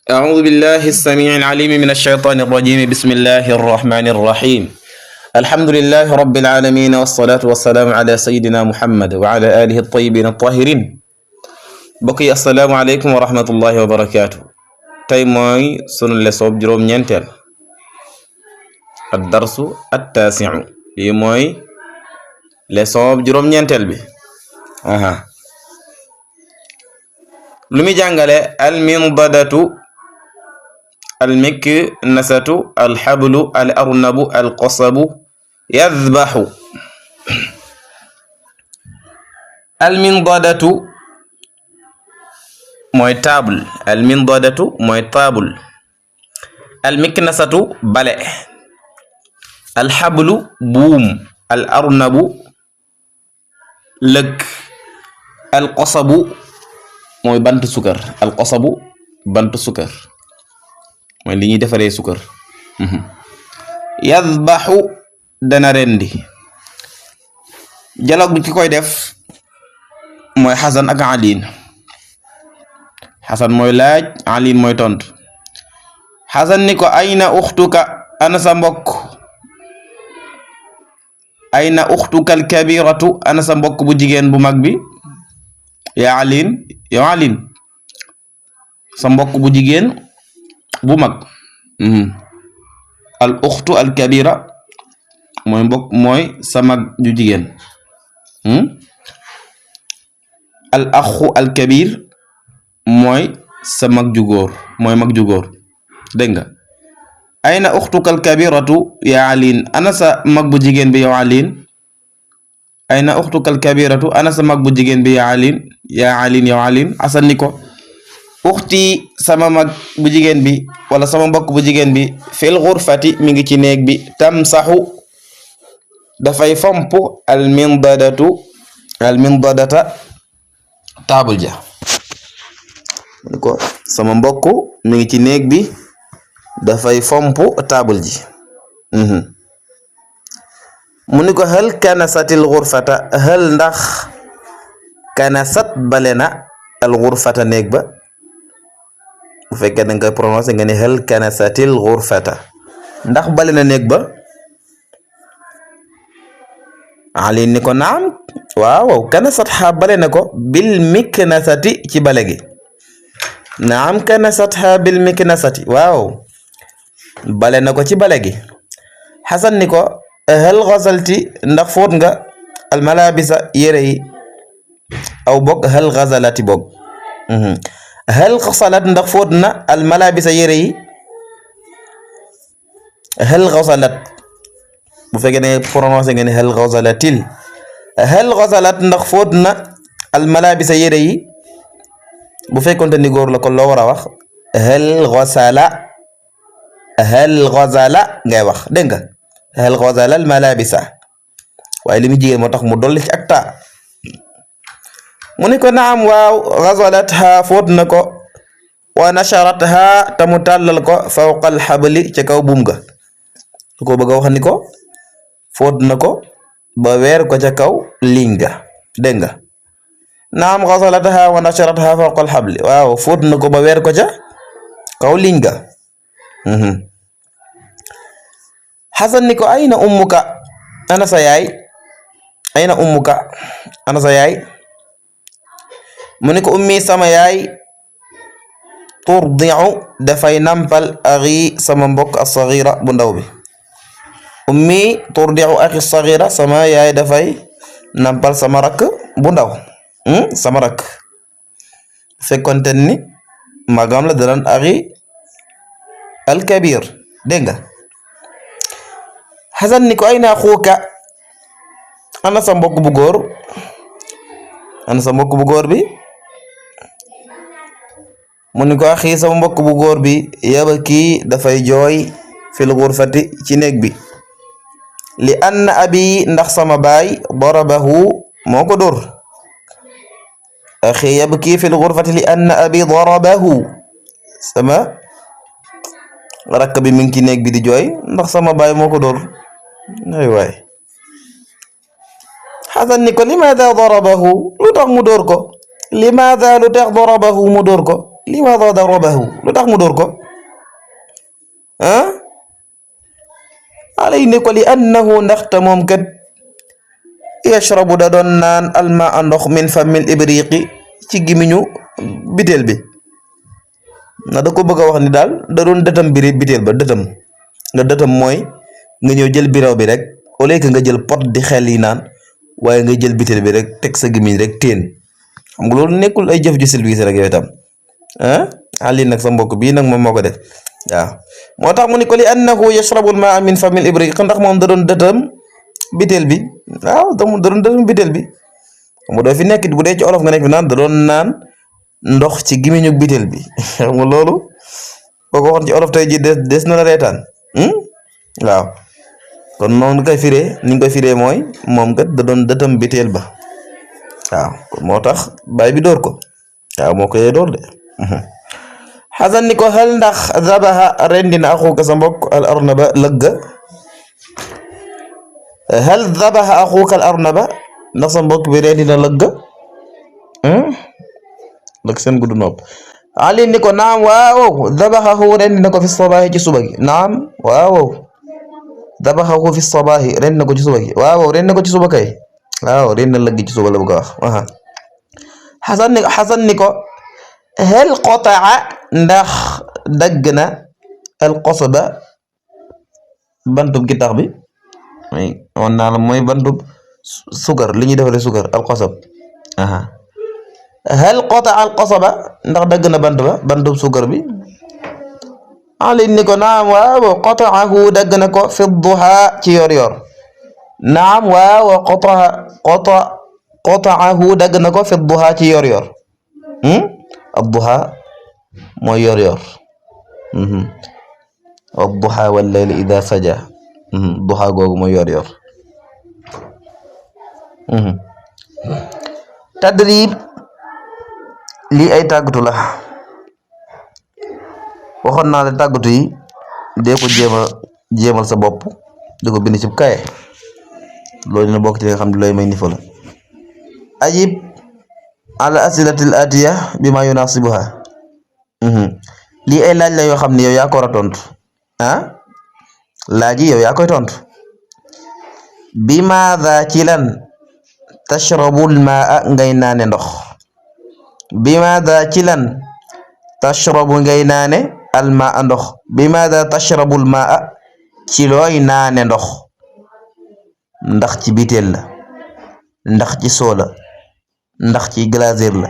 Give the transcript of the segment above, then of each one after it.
أعوذ بالله السميع العليم من الشيطان الرجيم بسم الله الرحمن الرحيم الحمد لله رب العالمين والصلاة والسلام على سيدنا محمد وعلى آله الطيبين الطاهرين بقي السلام عليكم ورحمة الله وبركاته tey mooy sunu lesoob juróom-ñeenteel ad-darsu at-taasi'u lii mooy lesoob juróom-ñeenteel bi lu muy jàngale al-minbadatu al-miknasatu al-hablu al-arnabu al-qasabu yadhbahu al-minbadatu mooy table al-minbadatu mooy table al-miknasatu bale al-hablu buum al-arnabu lëg al-qasabu mooy bantu sukar al-qasabu bantu sukar mooy li ñuy defaree sukar yadhbahu dana rendi dialogue bi ki koy def mooy Xasan ak Aliin Xasan mooy laaj Aliin mooy tontu Xasan ni ko ayna uxtuka ana sa mbokk ayna uxtuka alkabiratu ana sa mbokk bu jigéen bu mag bi yaa Aliin yow Aliin sa mbokk bu jigéen bu mag al uxtu al kabira mooy mbokk mooy sa mag ju jigéen al axu al kabir mooy sa mag ju góor mooy mag ju góor dégg nga ayna uxtuka al kabiratu ya Aliin ana sa mag bu jigéen bi yow Aliin ayna uxtuka al kabiratu ana sa mag bu jigéen bi ya Aliin yow Aliin Asan ni ko uxti sama mag bu jigéen bi wala sama mbokk bu jigéen bi fil xurfati mi ngi ci néeg bi tamsaxu dafay fomp alminbadata taabul ja mu ko sama mbokk mi ngi ci néeg bi dafay fomp taabul ji mu ni ko hal kanasatil xurfata hal ndax kanasat bale na al xurfata néeg ba bu fekkee da nga koy prononcé nga ne hal kanasatil xurfata ndax bale na néeg ba Aliin ni ko naam waaw kanasat xa bale na ko bil miknasati ci bale gi naam kanasat xa bil miknasati waaw bale na ko ci bale gi Xasan ni ko hal xasalti ndax fóot nga al malabisa yére yi aw bokk hal xasalati bokk hal xasalat ndax fóot na al malabisa yére yi hal xasalat bu fekkee ne prononcé nga ne hal xasalatil hal xasalat ndax fóot na al malabisa yére yi bu fekkonte ni góor la ko loo war a wax hal xasala ngay wax dégg nga hal xasala al malabisa waaye li mu jigéen moo tax mu dolli ci ak taa mu ni ko naam waaw xasalatha fóot na ko wa nasharatha tamu tàllal ko fawqa al xabli ca kaw buum ga su ko bëgg a wax ni ko fóot na ko ba weer ko ca kaw ligne ga dégg nga naam xasalatha wa nasharatha fawqa al xabli waaw fóot na ko ba weer ko ca kaw ligne ga Xasan ni ko ayna ummuka ana sa yaay ayna ummuka ana sa yaay mu ni ko ummi sama yaay turdiu dafay nampal axi sama mbokk as-sagira bu ndaw bi ummi turdiu axi as-sagira sama yaay dafay nampal sama rakk bu ndaw sama rakk fekkonte ni magam la dalan axi al-kabir dégg nga Xasan ni ko ayna axuuka ana sa mbokk bu góor ana sa mbokk bu góor bi mu ni ko axi sama mbokk bu góor bi yabki dafay jooy fil xurfati ci néeg bi li anna abi ndax sama baay darabahu moo ko dóor axi yabki fil xurfati li anna abi darabahu sama rakk bi mi ngi ci néeg bi di jooy ndax sama baay moo ko dóor ay waay Xasan ni ko limaada darabahu lu tax mu dóor ko limaada lu tax darabahu mu dóor ko limaada darabahu lu tax mu dóor ko ah alay ne ko li annahu ndaxte moom kat yashrabu da doon naan almaa ndox min famil ibriqi ci gimiñu biteel bi na da ko bëgg a wax ni daal da doon dëtam biri biteel ba dëtam nga dëtam mooy nga ñëw jël biraw bi rek au lieu que nga jël pot di xel yi naan waaye nga jël biteel bi rek teg sa gimiñ rek teen xam nga loolu nekkul ay jëf ju silvise rek yow itam ah Ali nag sa mbokk bii nag moom moo ko def waaw moo tax mu ni ko li annahu yashrabu almaa min famil ibriq ndax moom da doon dëtam biteel bi waaw da doon dëtam biteel bi mu doo fi nekk bu dee ci olof nga nekk fi naan da doon naan ndox ci gimiñu biteel bi xam nga loolu boo ko waxoon ci olof tey ji des na la reetaan waaw kon noonu koy firee ni nga koy firee mooy moom kat da doon dëtam biteel ba waaw kon moo tax baay bi door ko waaw moo ko yee door de xasan ni ko hal ndax zabaha rendina axuka sa mbokk al arnaba lëgga hal zabaha axuka al arnaba ndax sa mbokk bi rendina lëgga lëg seen gudd nopp Ali ni ko naam waaw zabahahu rendina ko fi sabaahi ci suba gi naam waaw zabahahu fi sabaahi rendina ko ci suba gi waaw rendina ko ci suba kay waaw rendina lëgg ci suba la bëgg a wax xasan ni ko hal qotaa ndax dagg na al qasba bantub gitax bi on naa la mooy bantub sugar li ñuy defaree sugar al qasab hal qotaa al qasba ndax dagg na bantub sugar bi Ali ni ko naam waaw qotaahu dagg na ko fi duha ci yor naam waaw qotaahu dagg na ko fi duha ci yor الضحى mooy yor والضحى والليل إذا سجى duha googu mooy yor tadrib lii ay tàggatu la waxoon naa la tàggatu yi dee ko jéemal sa bopp di ko bind ci kaye loolu dina bokk ci nga xam ne looy may nifo la ajib ala asilatil atiya bi ma yunasibuha lii ay laaj la yoo xam ne yow yaa ko war a tontu laaj yi yow yaa koy tontu bi maada ci lan tashrabul maa ngay naane ndox bi maada ci lan tashrabu ngay naane al maa ndox bi maada tashrabul maa ci looy naane ndox ndax ci biteel la ndax ci soola ndax ci glacier la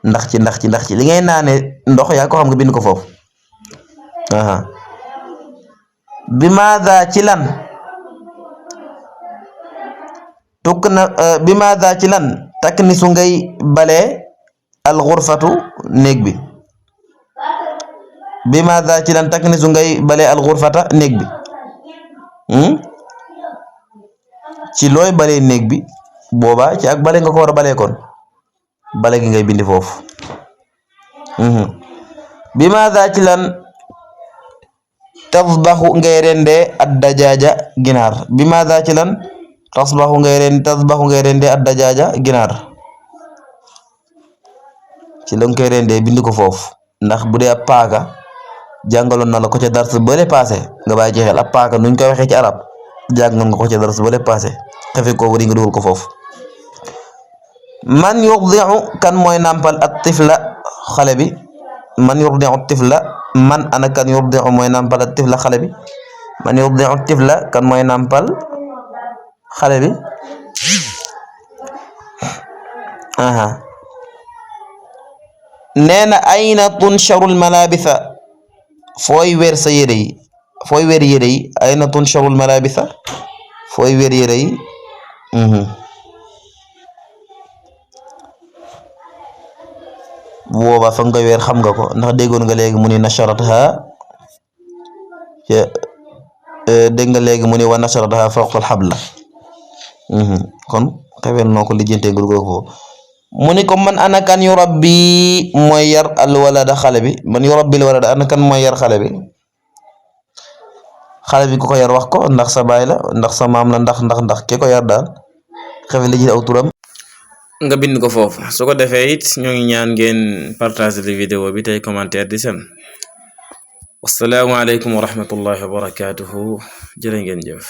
ndax ci li ngay naane ndox yaa ko xam nga bind ko foofu bi maada ci lan tukk na bi maada ci lan takk ni su ngay balee al xurfatu néeg bi maada ci lan takk ni su ngay balee al xurfata néeg bi ci looy balee néeg bi booba ci ak bale nga ko war a balee kon bale gi ngay bindi foofu bi maada ci lan tasbaxu ngay rendee ad dajaaja ginaar bi maada ci lan tasbaxu ngay rendee ad dajaaja ginaar ci la nga koy rendee bind ko foofu ndax bu dee ab paaka jàngaloon na la ko ca dars bële passé nga bàyyi ci xel ab paaka nuñ koy waxee ci arab jàngal nga ko ca dars bële passé xefe ko wari nga dugal ko foofu man yurdi'u kan mooy nampal at tifla xale bi man yurdi'u tifla man ana kan yurdi'u mooy nampal at tifla xale bi man yurdi'u tifla kan mooy nampal xale bi nee na ayna tunsharul malabitha fooy weer sa yére yi fooy weer yére yi ayna tunsharul malabitha fooy weer yére yi bu boobaa fa nga weer xam nga ko ndax déggoon nga léegi mu ni nasharatha dégg nga léegi mu ni wa nasharatha fawqa al-habla kon xewel noo ko lijjantee nga dugal ko mu ni ko man ana kan yurabbi mooy yar al walada xale bi man yurabbi al walada ana kan mooy yar xale bi ku ko yar wax ko ndax sa baay la ndax sa maam la ndax ke ko yar daal xewel li ji aw turam nga bind ko foofu su ko defee it ñoo ngi ñaan ngeen partager li vidéo bi tey commentaire di sem wassalaamu aleykum wa rahmatullahi wa barakatuhu jërë ngeen jëf